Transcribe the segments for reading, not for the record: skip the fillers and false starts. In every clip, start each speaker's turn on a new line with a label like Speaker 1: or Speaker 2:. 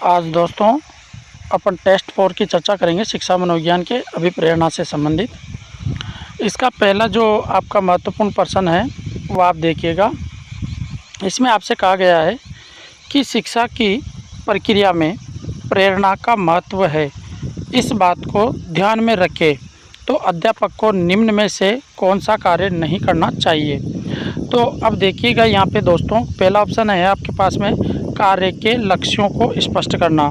Speaker 1: आज दोस्तों अपन टेस्ट 4 की चर्चा करेंगे शिक्षा मनोविज्ञान के अभिप्रेरणा से संबंधित। इसका पहला जो आपका महत्वपूर्ण प्रश्न है वो आप देखिएगा। इसमें आपसे कहा गया है कि शिक्षा की प्रक्रिया में प्रेरणा का महत्व है। इस बात को ध्यान में रखें तो अध्यापक को निम्न में से कौन सा कार्य नहीं करना चाहिए। तो अब देखिएगा यहाँ पे दोस्तों, पहला ऑप्शन है आपके पास में कार्य के लक्ष्यों को स्पष्ट करना।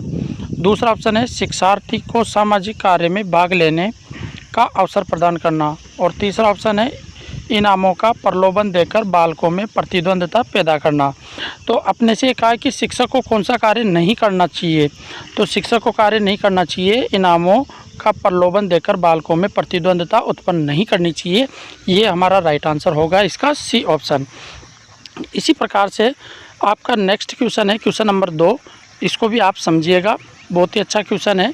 Speaker 1: दूसरा ऑप्शन है शिक्षार्थी को सामाजिक कार्य में भाग लेने का अवसर प्रदान करना। और तीसरा ऑप्शन है इनामों का प्रलोभन देकर बालकों में प्रतिद्वंद्विता पैदा करना। तो अपने से कहा है कि शिक्षक को कौन सा कार्य नहीं करना चाहिए। तो शिक्षक को कार्य नहीं करना चाहिए इनामों का प्रलोभन देकर बालकों में प्रतिद्वंद्विता उत्पन्न नहीं करनी चाहिए। ये हमारा राइट आंसर होगा इसका सी ऑप्शन। इसी प्रकार से आपका नेक्स्ट क्वेश्चन है क्वेश्चन नंबर 2। इसको भी आप समझिएगा, बहुत ही अच्छा क्वेश्चन है।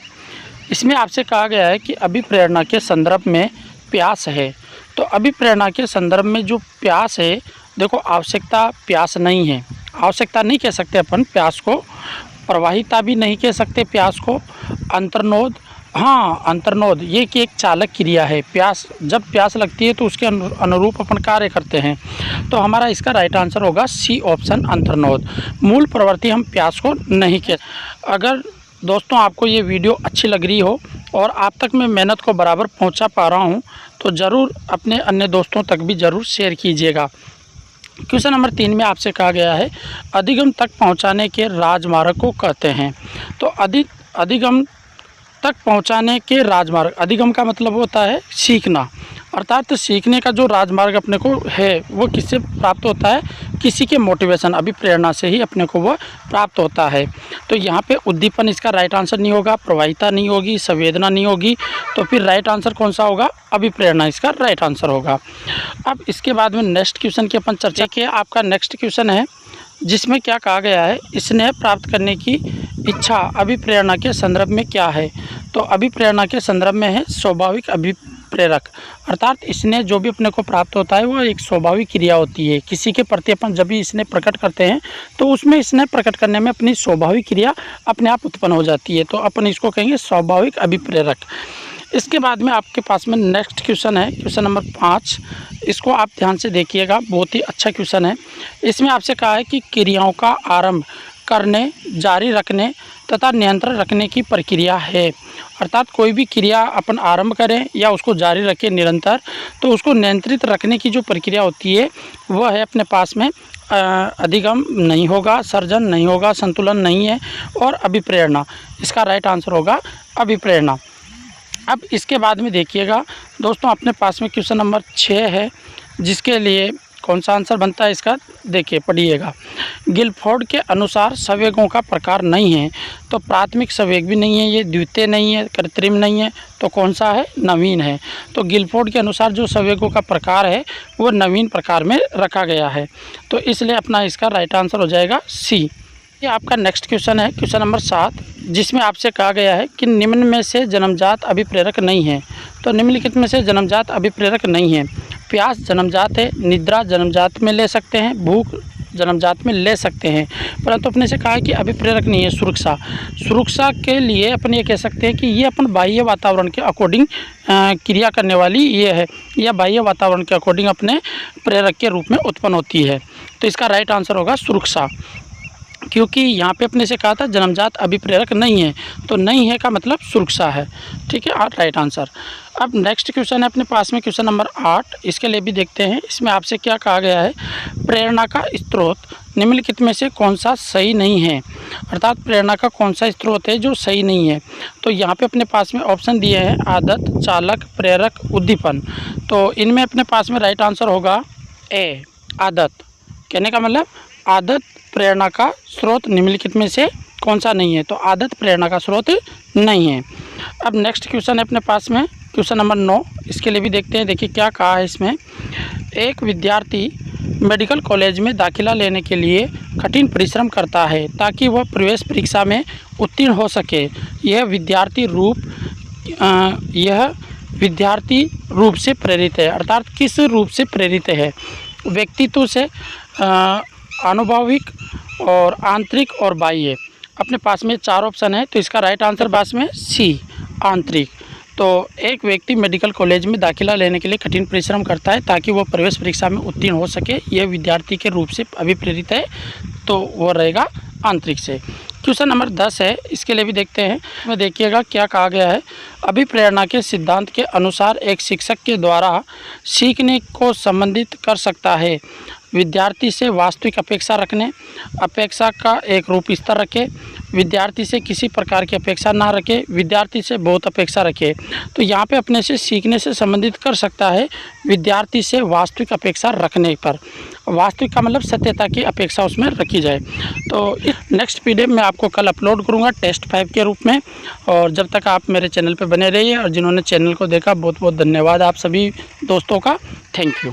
Speaker 1: इसमें आपसे कहा गया है कि अभिप्रेरणा के संदर्भ में प्यास है। तो अभिप्रेरणा के संदर्भ में जो प्यास है, देखो आवश्यकता प्यास नहीं है, आवश्यकता नहीं कह सकते अपन प्यास को, प्रवाहिता भी नहीं कह सकते प्यास को, अंतर्नोद, हाँ अंतर्नोद ये कि एक चालक क्रिया है। प्यास, जब प्यास लगती है तो उसके अनुरूप अपन कार्य करते हैं। तो हमारा इसका राइट आंसर होगा सी ऑप्शन अंतर्नोद। मूल प्रवृत्ति हम प्यास को नहीं कह। अगर दोस्तों आपको ये वीडियो अच्छी लग रही हो और आप तक मैं मेहनत को बराबर पहुंचा पा रहा हूं तो ज़रूर अपने अन्य दोस्तों तक भी ज़रूर शेयर कीजिएगा। क्वेश्चन नंबर 3 में आपसे कहा गया है अधिगम तक पहुंचाने के राजमार्ग को कहते हैं। तो अधिगम तक पहुंचाने के राजमार्ग, अधिगम का मतलब होता है सीखना, अर्थात सीखने का जो राजमार्ग अपने को है वो किससे प्राप्त होता है, किसी के मोटिवेशन अभिप्रेरणा से ही अपने को वो प्राप्त होता है। तो यहाँ पे उद्दीपन इसका राइट आंसर नहीं होगा, प्रवाहिता नहीं होगी, संवेदना नहीं होगी। तो फिर राइट आंसर कौन सा होगा, अभिप्रेरणा इसका राइट आंसर होगा। अब इसके बाद में नेक्स्ट क्वेश्चन की अपन चर्चा किए। आपका नेक्स्ट क्वेश्चन है जिसमें क्या कहा गया है, स्नेह प्राप्त करने की इच्छा अभिप्रेरणा के संदर्भ में क्या है। तो अभिप्रेरणा के संदर्भ में है स्वाभाविक अभिप्रेरक, अर्थात स्नेह जो भी अपने को प्राप्त होता है वो एक स्वाभाविक क्रिया होती है। किसी के प्रति अपन जब भी स्नेह प्रकट करते हैं तो उसमें स्नेह प्रकट करने में अपनी स्वाभाविक क्रिया अपने आप उत्पन्न हो जाती है। तो अपन इसको कहेंगे स्वाभाविक अभिप्रेरक। इसके बाद में आपके पास में नेक्स्ट क्वेश्चन है क्वेश्चन नंबर 5। इसको आप ध्यान से देखिएगा, बहुत ही अच्छा क्वेश्चन है। इसमें आपसे कहा है कि क्रियाओं का आरंभ करने, जारी रखने तथा नियंत्रण रखने की प्रक्रिया है। अर्थात कोई भी क्रिया अपन आरंभ करें या उसको जारी रखें निरंतर, तो उसको नियंत्रित रखने की जो प्रक्रिया होती है वह है अपने पास में अधिगम नहीं होगा, सर्जन नहीं होगा, संतुलन नहीं है, और अभिप्रेरणा। इसका राइट आंसर होगा अभिप्रेरणा। अब इसके बाद में देखिएगा दोस्तों, अपने पास में क्वेश्चन नंबर 6 है जिसके लिए कौन सा आंसर बनता है इसका, देखिए पढ़िएगा। गिलफोर्ड के अनुसार संवेगों का प्रकार नहीं है। तो प्राथमिक संवेग भी नहीं है, ये द्वितीय नहीं है, कृत्रिम नहीं है, तो कौन सा है, नवीन है। तो गिलफोर्ड के अनुसार जो संवेगों का प्रकार है वो नवीन प्रकार में रखा गया है। तो इसलिए अपना इसका राइट आंसर हो जाएगा सी। ये आपका नेक्स्ट क्वेश्चन है क्वेश्चन नंबर 7, जिसमें आपसे कहा गया है कि निम्न में से जन्मजात अभिप्रेरक नहीं है। तो निम्नलिखित में से जन्मजात अभिप्रेरक नहीं है। प्यास जन्मजात है, निद्रा जन्मजात में ले सकते हैं, भूख जन्मजात में ले सकते हैं, परंतु अपने से कहा है कि अभिप्रेरक नहीं है। सुरक्षा, सुरक्षा के लिए अपन ये कह सकते हैं कि ये अपन बाह्य वातावरण के अकॉर्डिंग क्रिया करने वाली ये है, या बाह्य वातावरण के अकॉर्डिंग अपने प्रेरक के रूप में उत्पन्न होती है। तो इसका राइट आंसर होगा सुरक्षा, क्योंकि यहाँ पे अपने से कहा था जन्मजात अभिप्रेरक नहीं है, तो नहीं है का मतलब सुरक्षा है। ठीक है, राइट आंसर। अब नेक्स्ट क्वेश्चन है अपने पास में क्वेश्चन नंबर 8। इसके लिए भी देखते हैं इसमें आपसे क्या कहा गया है, प्रेरणा का स्रोत निम्नलिखित में से कौन सा सही नहीं है। अर्थात प्रेरणा का कौन सा स्रोत है जो सही नहीं है। तो यहाँ पे अपने पास में ऑप्शन दिए हैं आदत, चालक, प्रेरक, उद्दीपन। तो इनमें अपने पास में राइट आंसर होगा ए, आदत। कहने का मतलब आदत प्रेरणा का स्रोत निम्नलिखित में से कौन सा नहीं है। तो आदत प्रेरणा का स्रोत नहीं है। अब नेक्स्ट क्वेश्चन है अपने पास में क्वेश्चन नंबर 9। इसके लिए भी देखते हैं, देखिए क्या कहा है इसमें। एक विद्यार्थी मेडिकल कॉलेज में दाखिला लेने के लिए कठिन परिश्रम करता है ताकि वह प्रवेश परीक्षा में उत्तीर्ण हो सके। यह विद्यार्थी रूप से प्रेरित है। अर्थात किस रूप से प्रेरित है, व्यक्तित्व से, आनुभाविक और आंतरिक और बाह्य। अपने पास में 4 ऑप्शन है, तो इसका राइट आंसर पास में सी आंतरिक। तो एक व्यक्ति मेडिकल कॉलेज में दाखिला लेने के लिए कठिन परिश्रम करता है ताकि वो प्रवेश परीक्षा में उत्तीर्ण हो सके, यह विद्यार्थी के रूप से अभिप्रेरित है, तो वो रहेगा आंतरिक से। क्वेश्चन नंबर 10 है, इसके लिए भी देखते हैं। में देखिएगा क्या कहा गया है। अभिप्रेरणा के सिद्धांत के अनुसार एक शिक्षक के द्वारा सीखने को संबंधित कर सकता है विद्यार्थी से वास्तविक अपेक्षा रखने, अपेक्षा का एक रूप स्तर रखे, विद्यार्थी से किसी प्रकार की अपेक्षा ना रखे, विद्यार्थी से बहुत अपेक्षा रखे। तो यहाँ पे अपने से सीखने से संबंधित कर सकता है विद्यार्थी से वास्तविक अपेक्षा रखने पर। वास्तविक का मतलब सत्यता की अपेक्षा उसमें रखी जाए। तो इस नेक्स्ट पीडीएफ मैं आपको कल अपलोड करूँगा टेस्ट 5 के रूप में। और जब तक आप मेरे चैनल पर बने रहिए, और जिन्होंने चैनल को देखा बहुत बहुत धन्यवाद आप सभी दोस्तों का। Thank you.